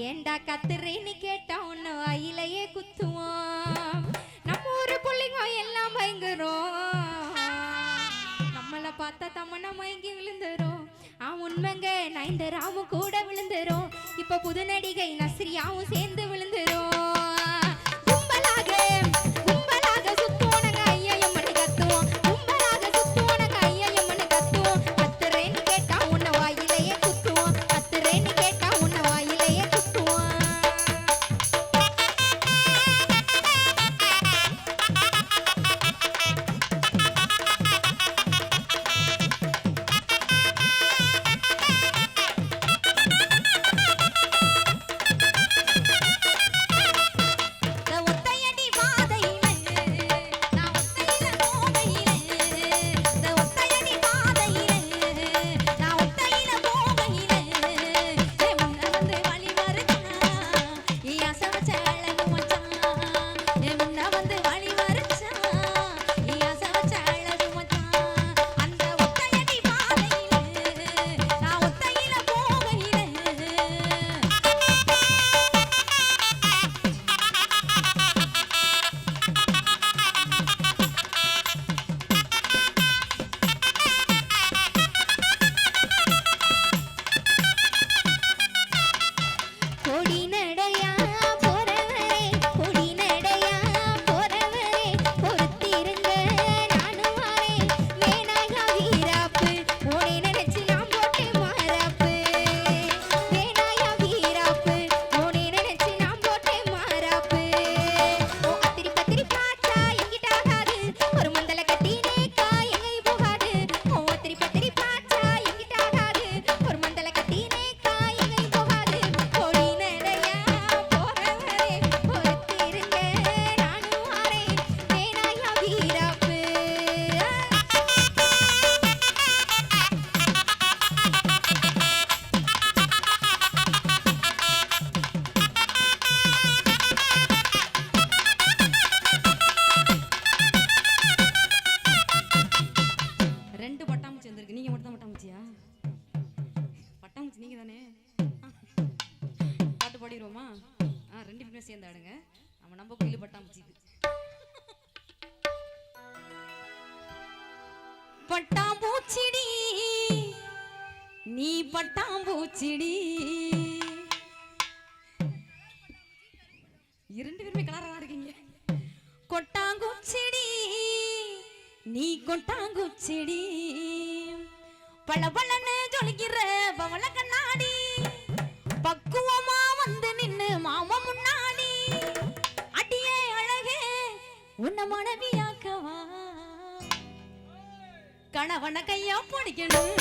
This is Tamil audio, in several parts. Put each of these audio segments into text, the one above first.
ஏண்டா கத்துறேன்னு கேட்டா உன்னை வாயிலையே குத்துவோம். நம்ம ஊரு புள்ளிங்க எல்லாம் பயங்கரம், நம்மளை பார்த்தா தமனா மயங்கி விழுந்துரும். உண்மைங்க நயன்தாராமு கூட விழுந்துரும். இப்ப புது நடிகை நஸ்ரியாவும் சேர்ந்து விழுந்துரும். சேர்ந்தாடுங்க. நம்ம கோயில பட்டாம்பூச்சி பட்டாம்பூச்சிடி நீ பட்டாம்பூச்சிடி. இரண்டு பேருமே கலரா இருக்கீங்க. கொட்டாங்குச்சிடி நீ கொட்டாங்குச்சிடி. பளபளன்னு ஜொலிக்கிற பவள கண்ணாடி பக்குவமா வந்து நின்னு மாமா முன்னாடி. அடியே அழகே உன்ன மனைவியாக்கவா கணவன கையா பிடிக்கணும்.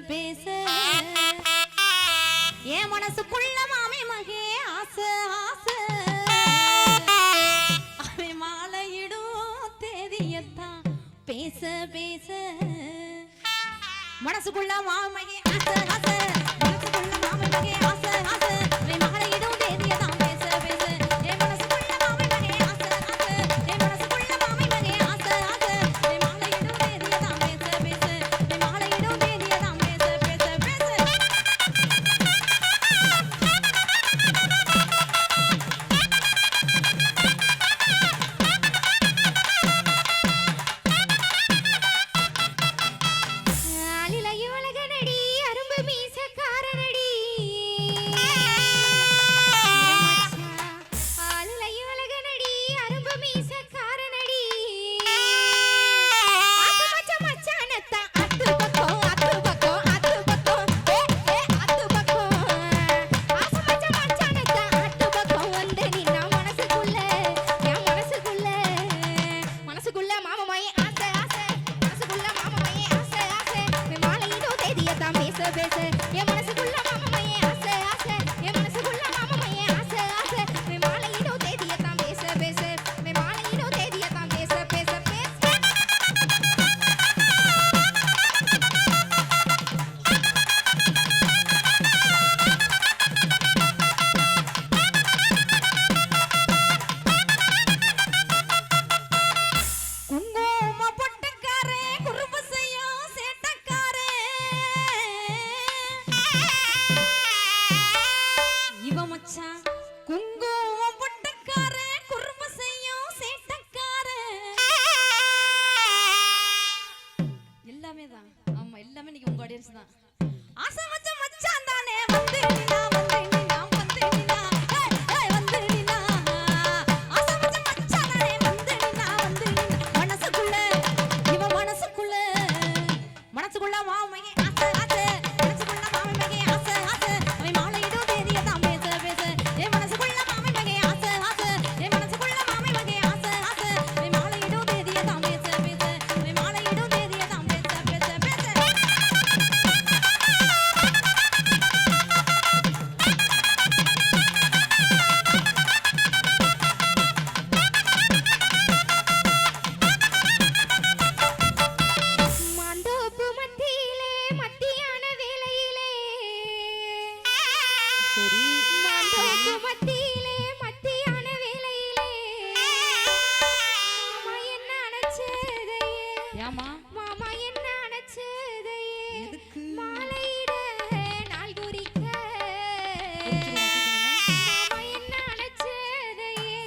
பேச என் மனசுக்குள்ள மாமி மகே ஆசை ஆசை அவன் மாலையிடும் தேதியத்தான் பேச பேச மனசுக்குள்ள மாமி மகே ஆசை ஆசை மனசுக்குள்ள மாமி மகே ஆசை ஆசை அவன் மாலையிடும் தேதியத்தான் பேச பேச என் மனசுக்குள்ள மாமி மகே ஆசை ஆசை என் மனசுக்குள்ள மாமி மகே ஆசை ஆசை அவன் மாலையிடும் தேதியத்தான் பேச பேச அவன் மாலையிடும் தேதியத்தான் பேச பேச பேச ஆளிலைய உலகனடி அரும்பு மீசக்காரனடி ஆளிலைய உலகனடி அரும்பு மீசக்காரனடி அத்து மச்சான் மச்சானத்தா அத்து பக்கம் அத்து பக்கம் அத்து பக்கம் அத்து பக்கம் ஆசை மச்சான் மச்சானத்தா அத்து பக்கம் வந்து நின்னா மனசுக்குள்ள என் மனசுக்குள்ள மாமமாயே ஆசை ஆசை மனசுக்குள்ள மாமமாயே ஆசை ஆசை மாலையிடோ தேதியத்தான் பேச பேச என் மனசுக்குள்ள மாமமாயே ஆசை ஆசை என் மனசுக்குள்ள மாமமாயே ஆசை ஆசை மாலையிடோ தேதியத்தான் பேச பேச மாலையிடோ தேதியத்தான் பேச பேச பேச குங்கும பொட்டுக்காரே குறும்புசையோ சேட்டக்காரே இவ மச்சான் குங்கும பொட்டுக்காரே குறும்புசையோ சேட்டக்காரே எல்லாமே தான் ஆமா எல்லாமே இன்னைக்கு உங்க ஆடியன்ஸ் தான் ஆசை மச்சான் மச்சான் தானே வந்து நின்னா வந்து நின்னா ஏய் ஏய் வந்து நின்னா ஆசை மச்சான் மச்சான் தானே வந்து நின்னா மனசுக்குள்ள இவ மனசுக்குள்ள மாமையே ஆசை ஆசை மனசுக்குள்ள மாமையே ஆசை ஆசை அவன் மாலையிடும் தேதியத்தான் பேச பேச என் மனசுக்குள்ள மாமையே ஆசை ஆசை என் மனசுக்குள்ள மாமையே ஆசை ஆசை அவன் மாலையிடும் தேதியத்தான் பேச பேச அவன் மாலையிடும் தேதியத்தான் பேச பேச பேச மாந்தோப்பு மத்தியிலே மத்தியான வேளையிலே சரி மாந்தோப்பு மத்தியிலே மத்தியான வேளையிலே மாமா என்ன அணைச்சதையே ஏமா மாமா என்ன அணைச்சதையே எதுக்கு மாலையிட நாள் குறிக்க மாமா என்ன அணைச்சதையே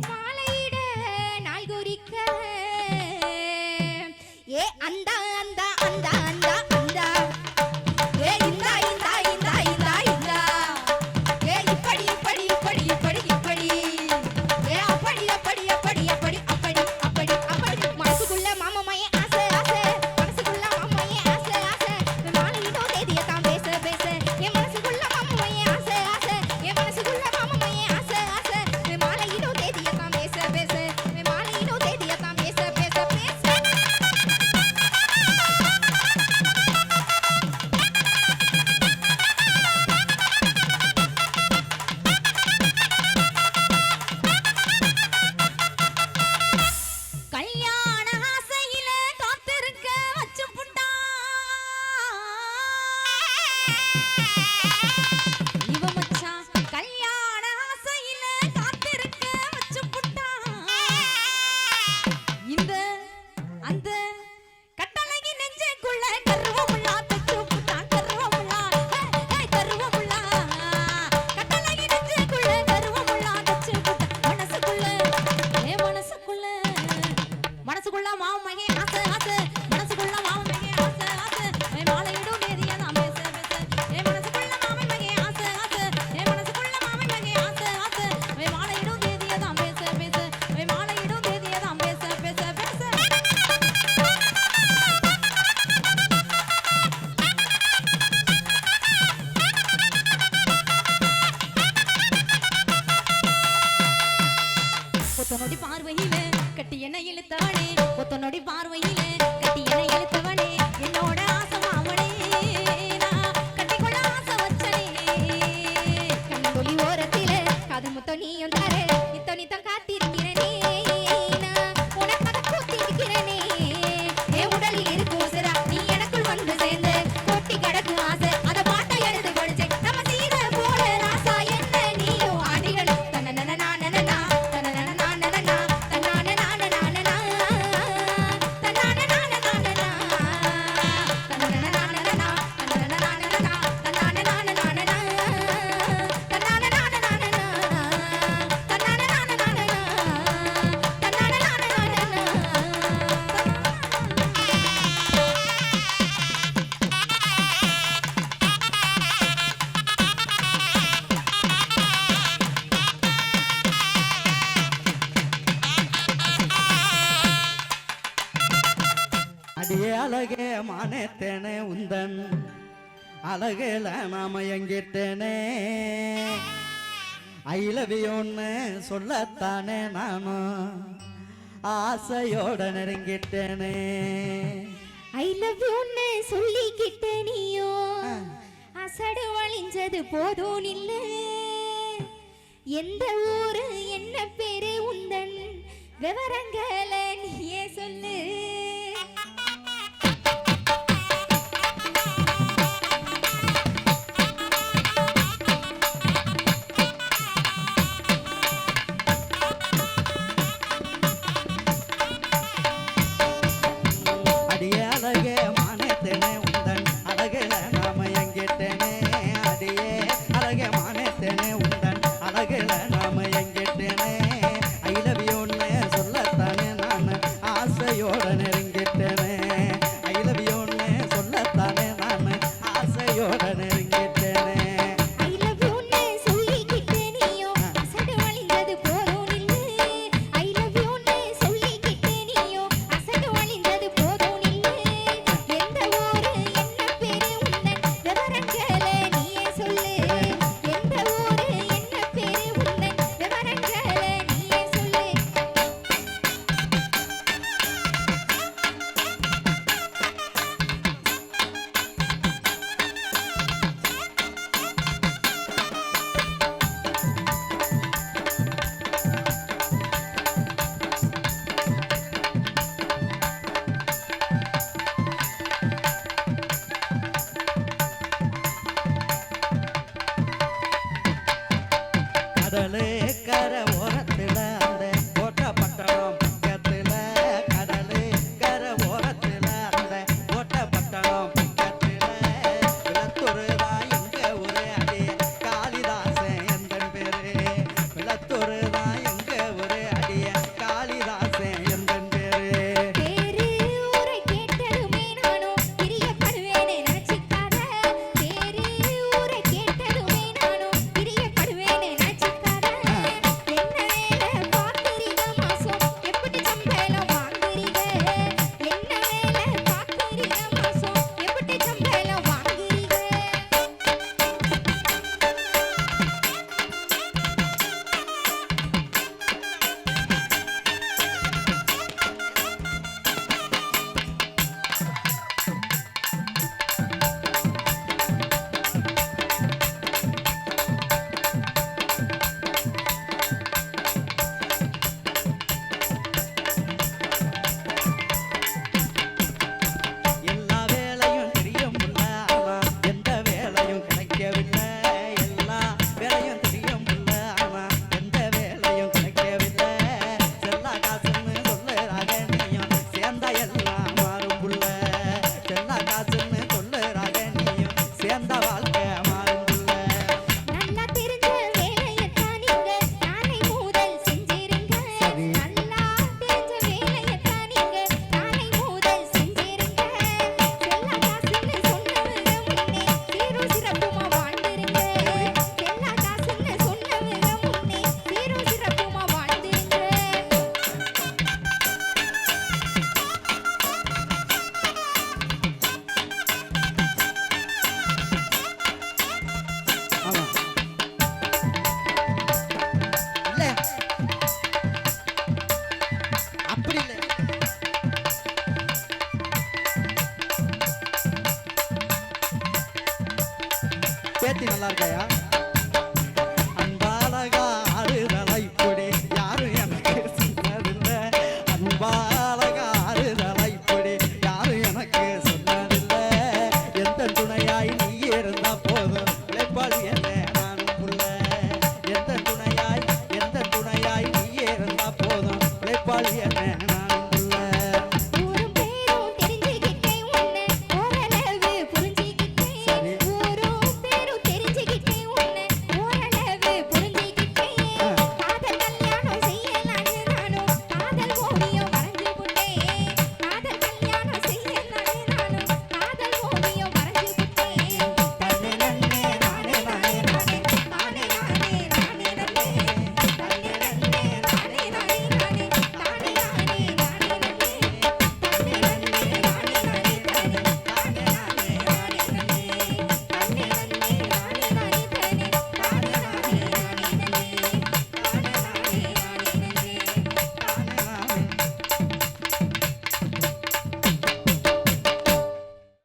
மாலையிட நாள் குறிக்க ஏ அந்த அந்த அந்த அந்த அந்த ஏ இந்தா இந்தா இந்தா இந்தா இந்தா ஏ இப்படி இப்படி இப்படி இப்படி இப்படி ஏ அப்படி அப்படி அப்படி அப்படி அப்படி அப்படி அப்படி மனசுக்குள்ள மாமமாயே ஆசை ஆசை மனசுக்குள்ள மாமமாயே ஆசை ஆசை மாலையிடோ தேதியத்தான் பேச பேச என் மனசுக்குள்ள மாமமாயே ஆசை ஆசை என் மனசுக்குள்ள மாமமாயே ஆசை ஆசை மாலையிடோ தேதியத்தான் பேச பேச மாலையிடோ தேதியத்தான் பேச பேச பேச கல்யாண ஆசையில காத்திருக்க வச்சு புட்டா இவ மச்சான் கல்யாண ஆசையில காத்திருக்க வச்சு புட்டா இந்த அந்த கட்டழகி நெஞ்சுக்குள்ள கருவமுள்ளா தச்சு புட்டா கருவமுள்ளா கருவமுள்ளா கட்டழகி நெஞ்சுக்குள்ள கருவமுள்ளா தச்சு புட்டா மனசுக்குள்ள மாமகே ஆசை ஆசை மனசுக்குள்ள மாமகே ஆசை ஆசை அவன் மாலையிடும் தேதியதான் பேச பேச என் மனசுக்குள்ள மாமகே ஆசை ஆசை என் மனசுக்குள்ள மாமகே ஆசை ஆசை அவன் மாலையிடும் தேதியதான் பேச பேச அவன் மாலையிடும் தேதியதான் பேச பேச பேச ஒத்தனோடி பார்வையிலே கட்டி என்ன இழுத்தவனே ஒத்தனோடி பார்வையிலே கட்டி என்ன இழுத்தவனே என்னோட ஆசை மாமனே மானேத்தேனே உந்தன் அழகுல நாம எங்கிட்டேனே ஐலவியோன்னு சொல்லத்தானே நானும் ஆசையோட நெருங்கிட்டேனே ஐ லவ் யூன்னு சொல்லிக்கிட்ட நீயோ அசடு வழிஞ்சது போதும் இல்ல எந்த ஊரு என்ன பேரு உந்தன் விவரங்களை நீயே சொல்லு அடியே அழகே மானேத்தேனே உந்தன் அழகுல நாம எங்கிட்டேனே அடியே அழகே மானேத்தேனே உந்தன் அழகுல நாம எங்கிட்டேனே ஐ லவ் யூன்னு சொல்லத்தானே நான் ஆசையோட நெருங்கிட்டேனே ஐ லவ் யூன்னு சொல்லத்தானே நான் ஆசையோட நெருங்கிட்டேனே ஐ லவ் யூன்னு சொல்லிக்கிட்ட நீயோ அசடு வழிஞ்சது போதும் இல்ல ஐ லவ் யூன்னு சொல்லிக்கிட்ட நீயோ அசடு வழிஞ்சது போதும் இல்ல எந்த ஊரு என்ன பேரு உந்தன் விவரங்களை நீயே சொல்லு எந்த ஊரு என்ன பேரு உந்தன் விவரங்களை நீயே சொல்லு கடலு கரை ஓரத்துல அந்த கோட்டை பட்டணம் பக்கத்துல கடலு கரை ஓரத்துல அந்த கோட்டை பட்டணம் பக்கத்துல விளத்தூருதான் எங்க ஊரு அடி காளிதாசன் எந்தன் பேரு விளத்தூருதான் எங்க ஊரு அடிய காளிதாசன் எந்தன் பேரு பேரு ஊரை கேட்டதுமே நானும் பிரியப்படுவேனே நினைச்சிக்காத பேரு ஊரை கேட்டதுமே நானும் பிரியப்படுவேனே நினைச்சிக்காத என்ன வேலை பார்க்குறீங்க மாசம் எப்படி சம்பளம் வாங்குறீங்க என்ன வேலை பார்க்குறீங்க மாசம் எப்படி சம்பளம் வாங்குறீங்க எல்லா வேலையும் தெரியும் புள்ள ஆனா எந்த வேலையும் கிடைக்கவில்லை எல்லா வேலையும் தெரியும் புள்ள ஆனா எந்த வேலையும் கிடைக்கவில்லை செல்லா காசுன்னு சொல்லுறாக நீயும் சேர்ந்தா எல்லாம் மாறும் புள்ள செல்லா காசுன்னு சொல்லுறாக நீயும் சேர்ந்த வாழ்க்கை மாறும் புள்ள நல்லா தெரிஞ்ச வேலையத்தான் நீங்க நாளை முதல் செஞ்சிருங்க சரி. நல்லா தெரிஞ்ச வேலையத்தான் நீங்க நாளை முதல் செஞ்சிருங்க செல்லா காசுன்னு சொன்னவங்க முன்னே சீரும் சிறப்புமா வாழ்ந்துருங்க செல்லா காசுன்னு சொன்னவங்க முன்னே சீரும் சிறப்புமா வாழ்ந்துருங்க ஆமா இல்ல அப்படி இல்ல பேத்தி நல்லா இருக்காயா